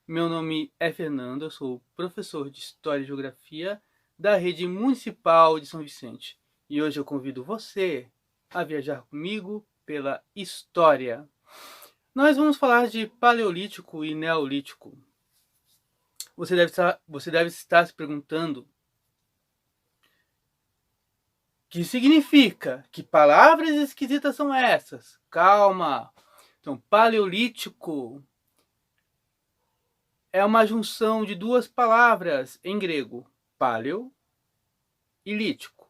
Meu nome é Fernando, eu sou professor de História e Geografia da Rede Municipal de São Vicente. E hoje eu convido você a viajar comigo pela história. Nós vamos falar de Paleolítico e Neolítico. Você deve estar se perguntando o que significa? Que palavras esquisitas são essas? Calma! Então, Paleolítico é uma junção de duas palavras em grego, paleo e lítico.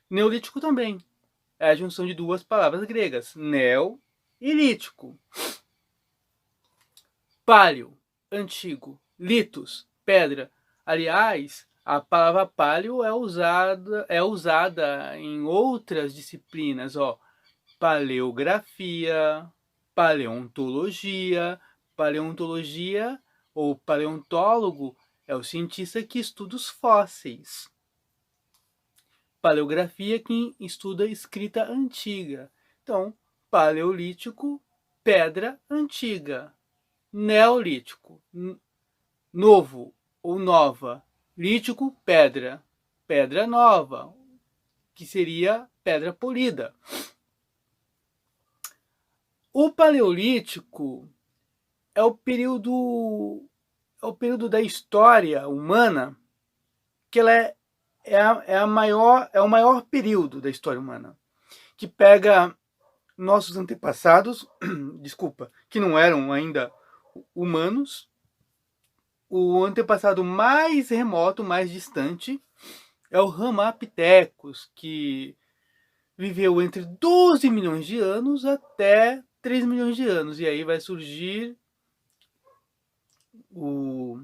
Neolítico também é a junção de duas palavras gregas, neo e lítico. Paleo, antigo, litos, pedra. Aliás, a palavra paleo é usada em outras disciplinas, paleografia, paleontologia. Paleontologia ou paleontólogo é o cientista que estuda os fósseis. Paleografia, quem estuda escrita antiga. Então, paleolítico, pedra antiga. Neolítico, novo ou nova. Lítico, pedra. Pedra nova, que seria pedra polida. O paleolítico é o período da história humana que ela é o maior período da história humana, que pega nossos antepassados, desculpa, que não eram ainda humanos, o antepassado mais remoto, mais distante, é o Ramapithecus, que viveu entre 12 milhões de anos até 3 milhões de anos. E aí vai surgir o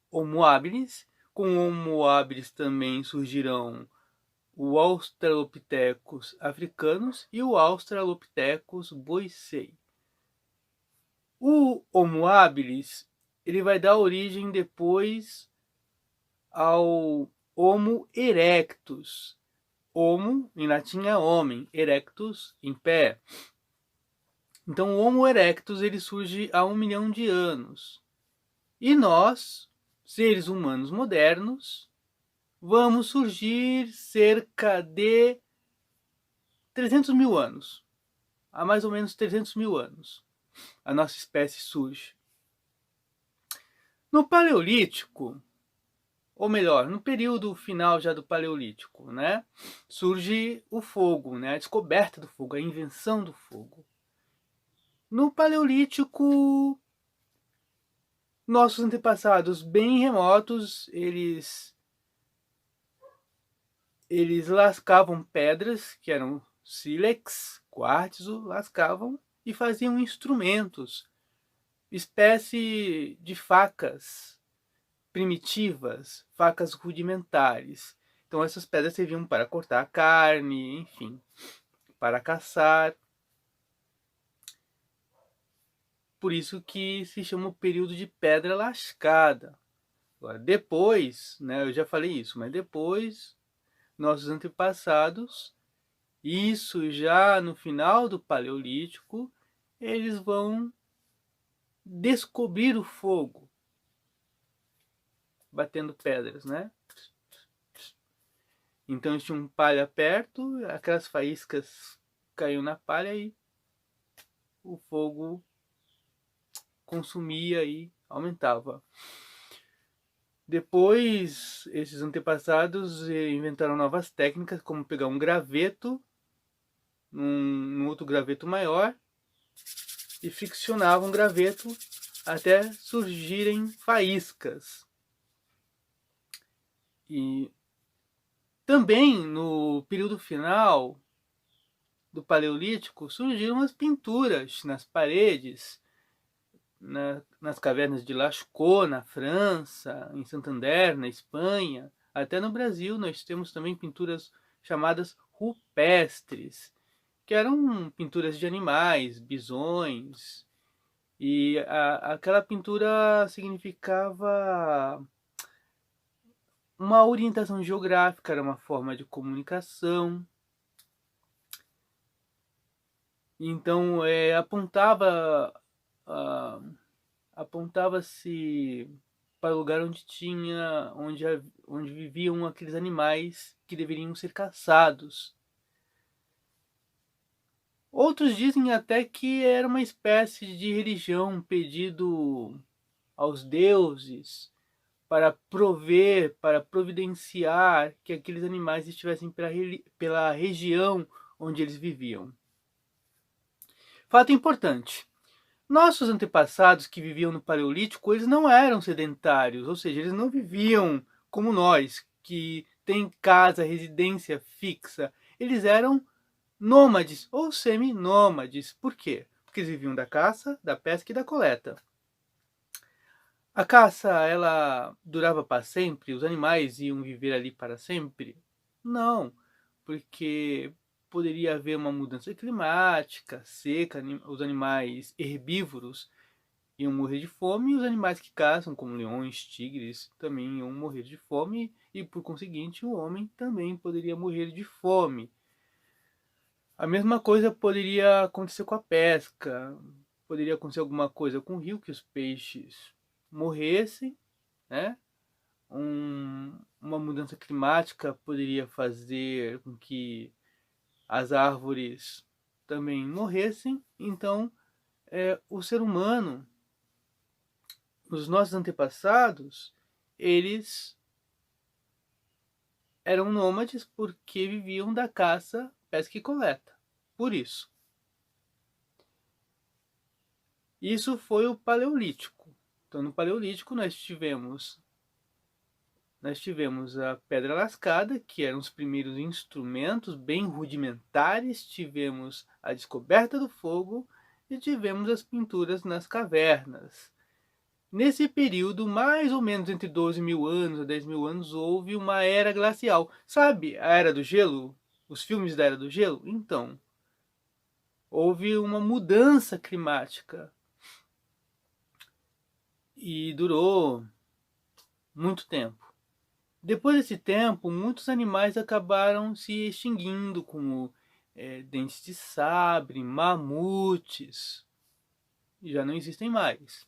Homo habilis. Com o Homo habilis também surgirão o Australopithecus africanus e o Australopithecus boisei. O Homo habilis ele vai dar origem depois ao Homo erectus. Homo, em latim, é homem, erectus, em pé. Então, o Homo erectus ele surge há 1 milhão de anos. E nós, seres humanos modernos, vamos surgir cerca de 300 mil anos. Há mais ou menos 300 mil anos, a nossa espécie surge. No Paleolítico, ou melhor, no período final já do Paleolítico, né, surge o fogo, né, a descoberta do fogo, a invenção do fogo. No Paleolítico, nossos antepassados bem remotos, eles lascavam pedras, que eram sílex, quartzo, lascavam e faziam instrumentos, espécie de facas primitivas, facas rudimentares. Então essas pedras serviam para cortar a carne, enfim, para caçar. Por isso que se chama o período de pedra lascada. Agora, depois, né, eu já falei isso, mas depois, nossos antepassados, isso já no final do Paleolítico, eles vão descobrir o fogo, batendo pedras, né? Então tinha um palha perto, aquelas faíscas caíam na palha e o fogo consumia e aumentava. Depois, esses antepassados inventaram novas técnicas, como pegar um graveto, num outro graveto maior, e friccionavam um graveto até surgirem faíscas. E também no período final do Paleolítico surgiram as pinturas nas paredes, nas cavernas de Lascaux, na França, em Santander, na Espanha. Até no Brasil nós temos também pinturas chamadas rupestres, que eram pinturas de animais, bisões. E aquela pintura significava uma orientação geográfica, era uma forma de comunicação. Então, apontava apontava-se para o lugar onde viviam aqueles animais que deveriam ser caçados. Outros dizem até que era uma espécie de religião, um pedido aos deuses para prover, para providenciar que aqueles animais estivessem pela região onde eles viviam. Fato importante: nossos antepassados que viviam no Paleolítico, eles não eram sedentários, ou seja, eles não viviam como nós, que tem casa, residência fixa. Eles eram nômades ou semi-nômades. Por quê? Porque eles viviam da caça, da pesca e da coleta. A caça, ela durava para sempre? Os animais iam viver ali para sempre? Não, porque poderia haver uma mudança climática, seca, os animais herbívoros iam morrer de fome e os animais que caçam, como leões, tigres, também iam morrer de fome e, por conseguinte, o homem também poderia morrer de fome. A mesma coisa poderia acontecer com a pesca, poderia acontecer alguma coisa com o rio, que os peixes morressem, né? Uma mudança climática poderia fazer com que as árvores também morressem. Então, o ser humano, os nossos antepassados, eles eram nômades porque viviam da caça, pesca e coleta. Por isso. Isso foi o Paleolítico. Então, no Paleolítico, nós tivemos a pedra lascada, que eram os primeiros instrumentos bem rudimentares, tivemos a descoberta do fogo e tivemos as pinturas nas cavernas. Nesse período, mais ou menos entre 12 mil anos a 10 mil anos, houve uma era glacial. Sabe a Era do Gelo? Os filmes da Era do Gelo? Então, houve uma mudança climática e durou muito tempo. Depois desse tempo, muitos animais acabaram se extinguindo, como dentes de sabre, mamutes, já não existem mais.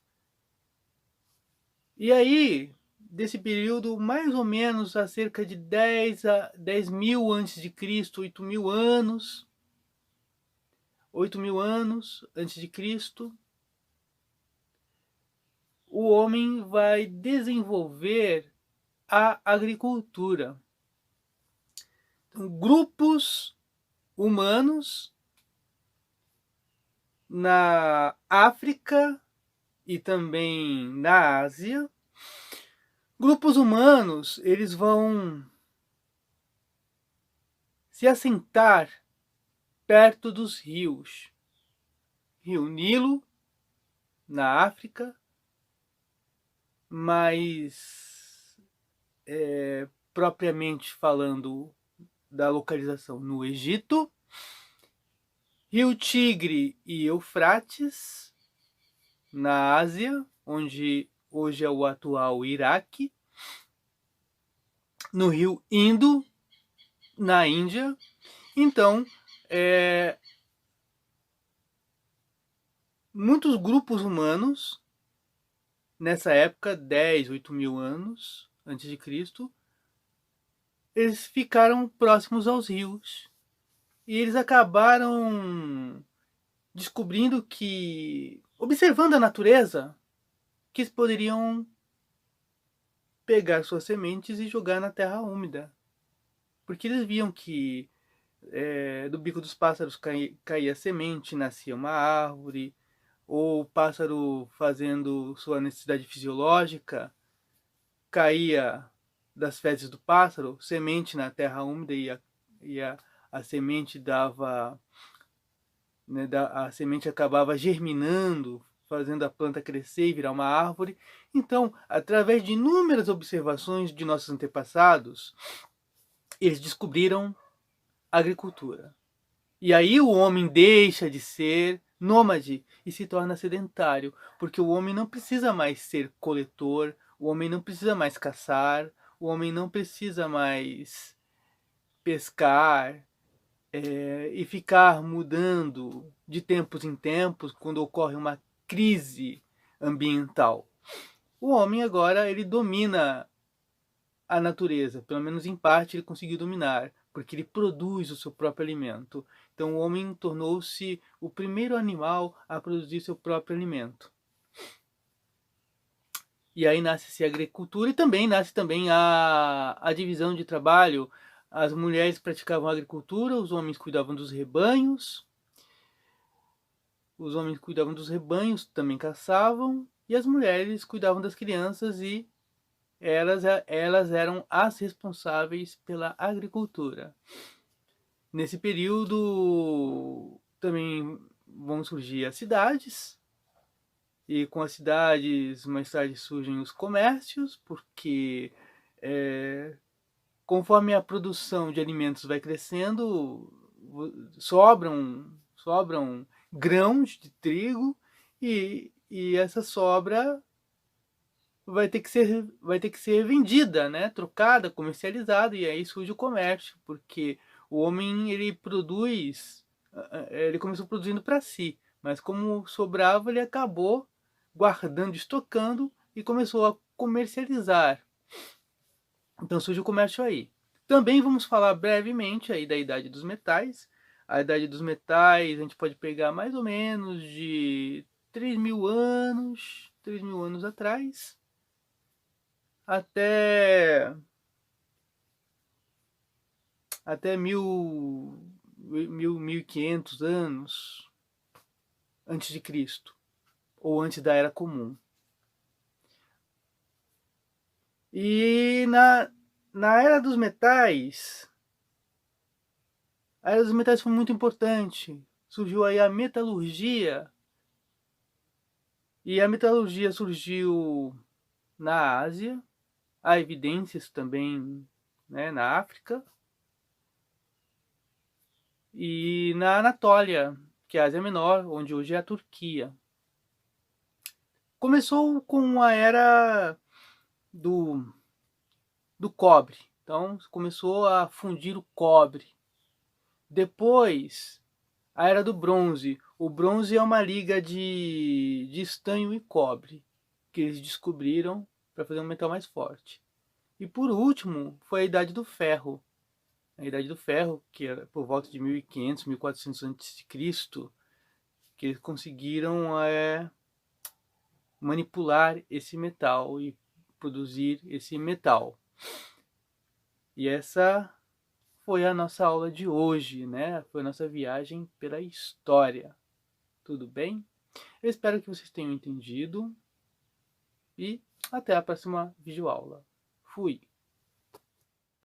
E aí, desse período, mais ou menos há cerca de 10 mil antes de Cristo, 8 mil anos antes de Cristo, o homem vai desenvolver a agricultura. Então, grupos humanos na África e também na Ásia. Grupos humanos, eles vão se assentar perto dos rios. Rio Nilo, na África, mas propriamente falando da localização no Egito. Rio Tigre e Eufrates, na Ásia, onde hoje é o atual Iraque. No Rio Indo, na Índia. Então, muitos grupos humanos, nessa época, 10, 8 mil anos antes de Cristo, eles ficaram próximos aos rios. E eles acabaram descobrindo que, observando a natureza, que eles poderiam pegar suas sementes e jogar na terra úmida. Porque eles viam que do bico dos pássaros caía semente, nascia uma árvore, ou o pássaro fazendo sua necessidade fisiológica, caía das fezes do pássaro, semente na terra úmida e a semente dava, né, a semente acabava germinando, fazendo a planta crescer e virar uma árvore. Então, através de inúmeras observações de nossos antepassados, eles descobriram a agricultura. E aí o homem deixa de ser nômade e se torna sedentário, porque o homem não precisa mais ser coletor, o homem não precisa mais caçar, o homem não precisa mais pescar e ficar mudando de tempos em tempos quando ocorre uma crise ambiental. O homem agora ele domina a natureza, pelo menos em parte ele conseguiu dominar, porque ele produz o seu próprio alimento. Então o homem tornou-se o primeiro animal a produzir seu próprio alimento. E aí nasce a agricultura e também nasce também a divisão de trabalho. As mulheres praticavam a agricultura, os homens cuidavam dos rebanhos. Os homens cuidavam dos rebanhos, também caçavam, e as mulheres cuidavam das crianças e elas eram as responsáveis pela agricultura. Nesse período também vão surgir as cidades, e com as cidades mais tarde surgem os comércios, porque conforme a produção de alimentos vai crescendo, sobram grãos de trigo e essa sobra vai ter que ser vendida, né? Trocada, comercializada, e aí surge o comércio, porque o homem ele começou produzindo para si, mas como sobrava ele acabou guardando, estocando e começou a comercializar. Então surge o comércio aí. Também vamos falar brevemente aí da Idade dos Metais. A Idade dos Metais a gente pode pegar mais ou menos de 3.000 anos atrás, até 1.500 anos antes de Cristo, ou antes da Era Comum. E na Era dos Metais, a Era dos Metais foi muito importante. Surgiu aí a metalurgia, e a metalurgia surgiu na Ásia. Há evidências também, né, na África e na Anatólia, que é a Ásia Menor, onde hoje é a Turquia. Começou com a era do cobre. Então começou a fundir o cobre. Depois, a era do bronze. O bronze é uma liga de estanho e cobre que eles descobriram para fazer um metal mais forte. E por último, foi a Idade do Ferro. A Idade do Ferro, que era por volta de 1500, 1400 a.C., que eles conseguiram manipular esse metal e produzir esse metal. E essa foi a nossa aula de hoje, né? Foi a nossa viagem pela história. Tudo bem? Eu espero que vocês tenham entendido e até a próxima videoaula. Fui!